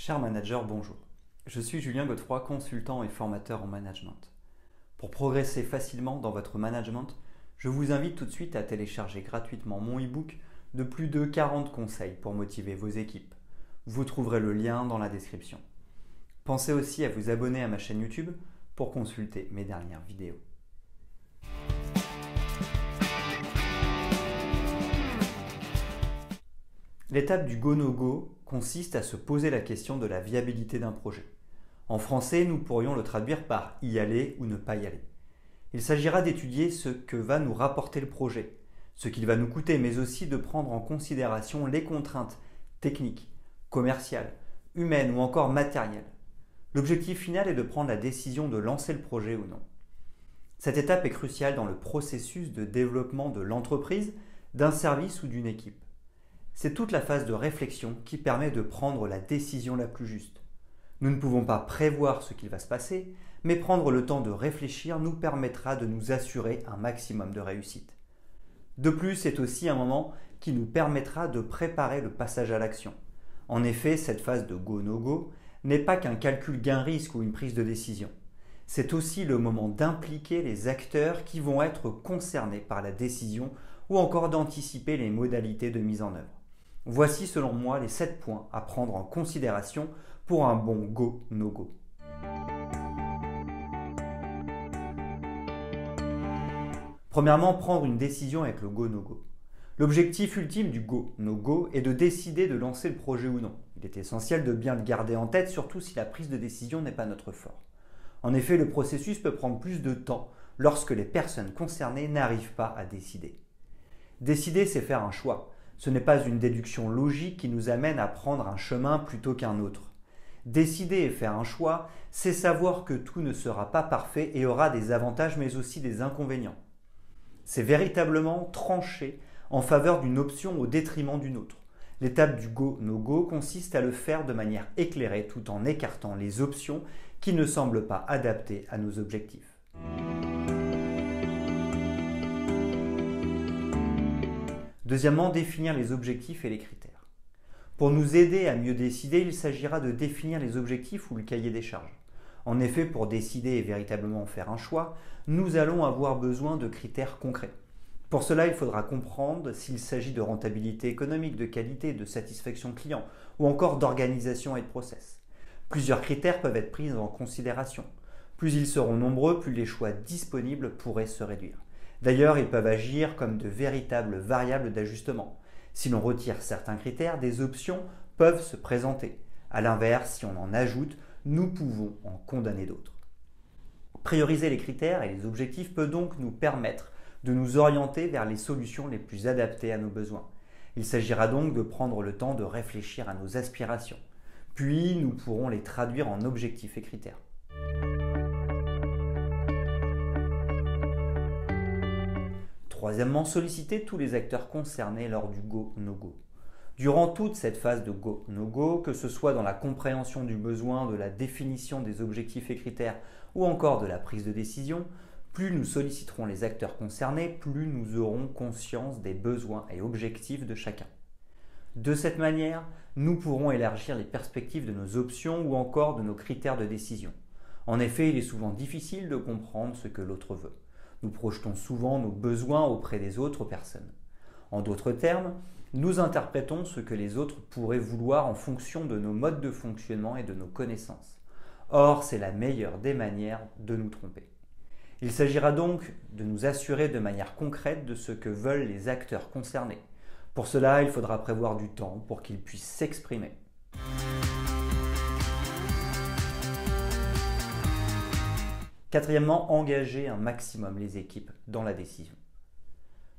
Cher manager, bonjour. Je suis Julien Godefroy, consultant et formateur en management. Pour progresser facilement dans votre management, je vous invite tout de suite à télécharger gratuitement mon e-book de plus de 40 conseils pour motiver vos équipes. Vous trouverez le lien dans la description. Pensez aussi à vous abonner à ma chaîne YouTube pour consulter mes dernières vidéos. L'étape du go-no-go consiste à se poser la question de la viabilité d'un projet. En français, nous pourrions le traduire par y aller ou ne pas y aller. Il s'agira d'étudier ce que va nous rapporter le projet, ce qu'il va nous coûter, mais aussi de prendre en considération les contraintes techniques, commerciales, humaines ou encore matérielles. L'objectif final est de prendre la décision de lancer le projet ou non. Cette étape est cruciale dans le processus de développement de l'entreprise, d'un service ou d'une équipe. C'est toute la phase de réflexion qui permet de prendre la décision la plus juste. Nous ne pouvons pas prévoir ce qu'il va se passer, mais prendre le temps de réfléchir nous permettra de nous assurer un maximum de réussite. De plus, c'est aussi un moment qui nous permettra de préparer le passage à l'action. En effet, cette phase de go-no-go n'est pas qu'un calcul gain-risque ou une prise de décision. C'est aussi le moment d'impliquer les acteurs qui vont être concernés par la décision ou encore d'anticiper les modalités de mise en œuvre. Voici selon moi les 7 points à prendre en considération pour un bon go-no-go. Premièrement, prendre une décision avec le go-no-go. L'objectif ultime du go-no-go est de décider de lancer le projet ou non. Il est essentiel de bien le garder en tête, surtout si la prise de décision n'est pas notre fort. En effet, le processus peut prendre plus de temps lorsque les personnes concernées n'arrivent pas à décider. Décider, c'est faire un choix. Ce n'est pas une déduction logique qui nous amène à prendre un chemin plutôt qu'un autre. Décider et faire un choix, c'est savoir que tout ne sera pas parfait et aura des avantages mais aussi des inconvénients. C'est véritablement trancher en faveur d'une option au détriment d'une autre. L'étape du go-no-go consiste à le faire de manière éclairée tout en écartant les options qui ne semblent pas adaptées à nos objectifs. Deuxièmement, définir les objectifs et les critères. Pour nous aider à mieux décider, il s'agira de définir les objectifs ou le cahier des charges. En effet, pour décider et véritablement faire un choix, nous allons avoir besoin de critères concrets. Pour cela, il faudra comprendre s'il s'agit de rentabilité économique, de qualité, de satisfaction client ou encore d'organisation et de process. Plusieurs critères peuvent être pris en considération. Plus ils seront nombreux, plus les choix disponibles pourraient se réduire. D'ailleurs, ils peuvent agir comme de véritables variables d'ajustement. Si l'on retire certains critères, des options peuvent se présenter. A l'inverse, si on en ajoute, nous pouvons en condamner d'autres. Prioriser les critères et les objectifs peut donc nous permettre de nous orienter vers les solutions les plus adaptées à nos besoins. Il s'agira donc de prendre le temps de réfléchir à nos aspirations. Puis, nous pourrons les traduire en objectifs et critères. Troisièmement, solliciter tous les acteurs concernés lors du go-no-go. Durant toute cette phase de go-no-go, que ce soit dans la compréhension du besoin, de la définition des objectifs et critères ou encore de la prise de décision, plus nous solliciterons les acteurs concernés, plus nous aurons conscience des besoins et objectifs de chacun. De cette manière, nous pourrons élargir les perspectives de nos options ou encore de nos critères de décision. En effet, il est souvent difficile de comprendre ce que l'autre veut. Nous projetons souvent nos besoins auprès des autres personnes. En d'autres termes, nous interprétons ce que les autres pourraient vouloir en fonction de nos modes de fonctionnement et de nos connaissances. Or, c'est la meilleure des manières de nous tromper. Il s'agira donc de nous assurer de manière concrète de ce que veulent les acteurs concernés. Pour cela, il faudra prévoir du temps pour qu'ils puissent s'exprimer. Quatrièmement, engager un maximum les équipes dans la décision.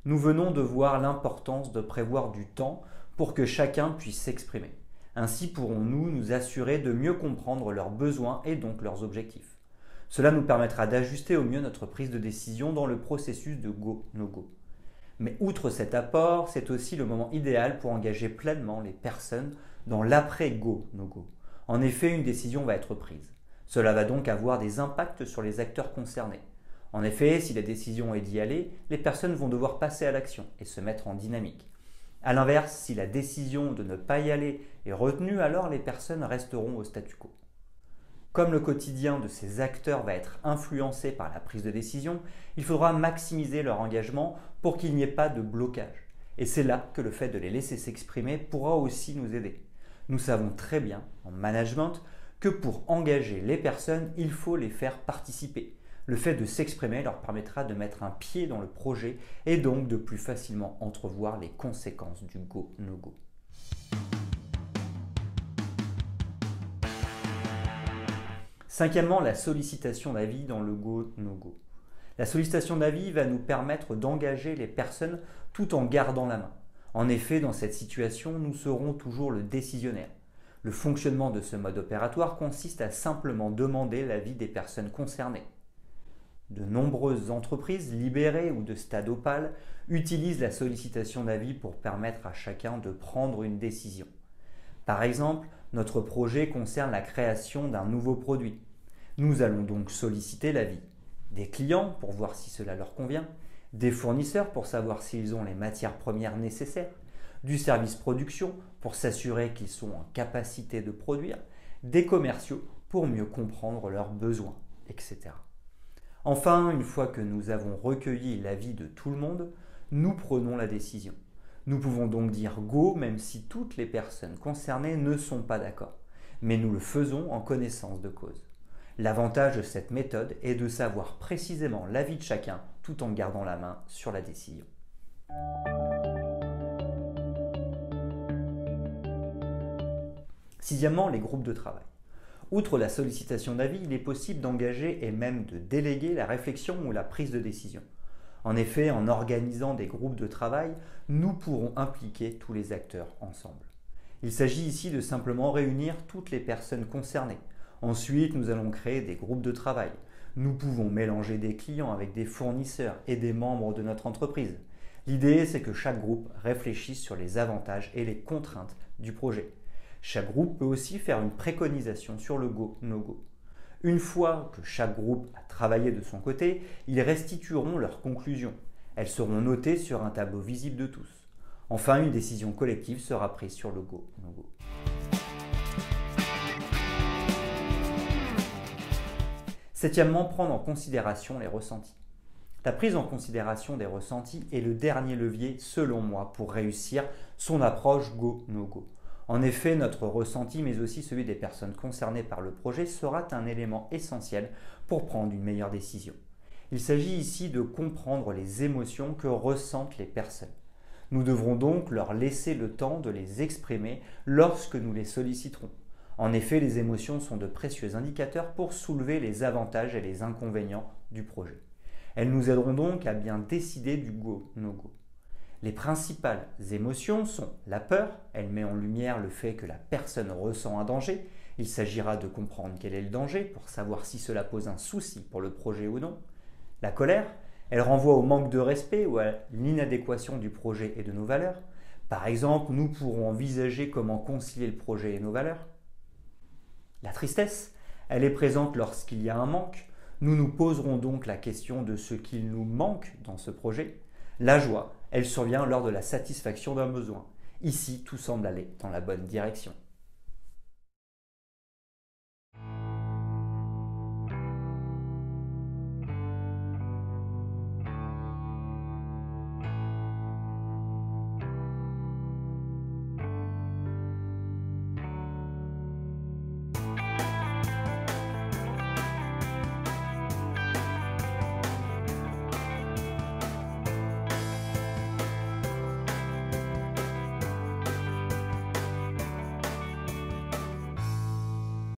Nous venons de voir l'importance de prévoir du temps pour que chacun puisse s'exprimer. Ainsi pourrons-nous nous assurer de mieux comprendre leurs besoins et donc leurs objectifs. Cela nous permettra d'ajuster au mieux notre prise de décision dans le processus de go-no-go. Mais outre cet apport, c'est aussi le moment idéal pour engager pleinement les personnes dans l'après-go-no-go. En effet, une décision va être prise. Cela va donc avoir des impacts sur les acteurs concernés. En effet, si la décision est d'y aller, les personnes vont devoir passer à l'action et se mettre en dynamique. A l'inverse, si la décision de ne pas y aller est retenue, alors les personnes resteront au statu quo. Comme le quotidien de ces acteurs va être influencé par la prise de décision, il faudra maximiser leur engagement pour qu'il n'y ait pas de blocage. Et c'est là que le fait de les laisser s'exprimer pourra aussi nous aider. Nous savons très bien, en management, que pour engager les personnes, il faut les faire participer. Le fait de s'exprimer leur permettra de mettre un pied dans le projet et donc de plus facilement entrevoir les conséquences du go-no-go. Cinquièmement, la sollicitation d'avis dans le go-no-go. La sollicitation d'avis va nous permettre d'engager les personnes tout en gardant la main. En effet, dans cette situation, nous serons toujours le décisionnaire. Le fonctionnement de ce mode opératoire consiste à simplement demander l'avis des personnes concernées. De nombreuses entreprises libérées ou de stade opale utilisent la sollicitation d'avis pour permettre à chacun de prendre une décision. Par exemple, notre projet concerne la création d'un nouveau produit. Nous allons donc solliciter l'avis des clients pour voir si cela leur convient, des fournisseurs pour savoir s'ils ont les matières premières nécessaires, du service production pour s'assurer qu'ils sont en capacité de produire, des commerciaux pour mieux comprendre leurs besoins, etc. Enfin, une fois que nous avons recueilli l'avis de tout le monde, nous prenons la décision. Nous pouvons donc dire go même si toutes les personnes concernées ne sont pas d'accord, mais nous le faisons en connaissance de cause. L'avantage de cette méthode est de savoir précisément l'avis de chacun tout en gardant la main sur la décision. Sixièmement, les groupes de travail. Outre la sollicitation d'avis, il est possible d'engager et même de déléguer la réflexion ou la prise de décision. En effet, en organisant des groupes de travail, nous pourrons impliquer tous les acteurs ensemble. Il s'agit ici de simplement réunir toutes les personnes concernées. Ensuite, nous allons créer des groupes de travail. Nous pouvons mélanger des clients avec des fournisseurs et des membres de notre entreprise. L'idée, c'est que chaque groupe réfléchisse sur les avantages et les contraintes du projet. Chaque groupe peut aussi faire une préconisation sur le go-no-go. Une fois que chaque groupe a travaillé de son côté, ils restitueront leurs conclusions. Elles seront notées sur un tableau visible de tous. Enfin, une décision collective sera prise sur le go-no-go. Septièmement, prendre en considération les ressentis. La prise en considération des ressentis est le dernier levier, selon moi, pour réussir son approche go-no-go. En effet, notre ressenti, mais aussi celui des personnes concernées par le projet, sera un élément essentiel pour prendre une meilleure décision. Il s'agit ici de comprendre les émotions que ressentent les personnes. Nous devrons donc leur laisser le temps de les exprimer lorsque nous les solliciterons. En effet, les émotions sont de précieux indicateurs pour soulever les avantages et les inconvénients du projet. Elles nous aideront donc à bien décider du go-no-go. Les principales émotions sont la peur, elle met en lumière le fait que la personne ressent un danger. Il s'agira de comprendre quel est le danger pour savoir si cela pose un souci pour le projet ou non. La colère, elle renvoie au manque de respect ou à l'inadéquation du projet et de nos valeurs. Par exemple, nous pourrons envisager comment concilier le projet et nos valeurs. La tristesse, elle est présente lorsqu'il y a un manque. Nous nous poserons donc la question de ce qu'il nous manque dans ce projet. La joie, elle survient lors de la satisfaction d'un besoin. Ici, tout semble aller dans la bonne direction.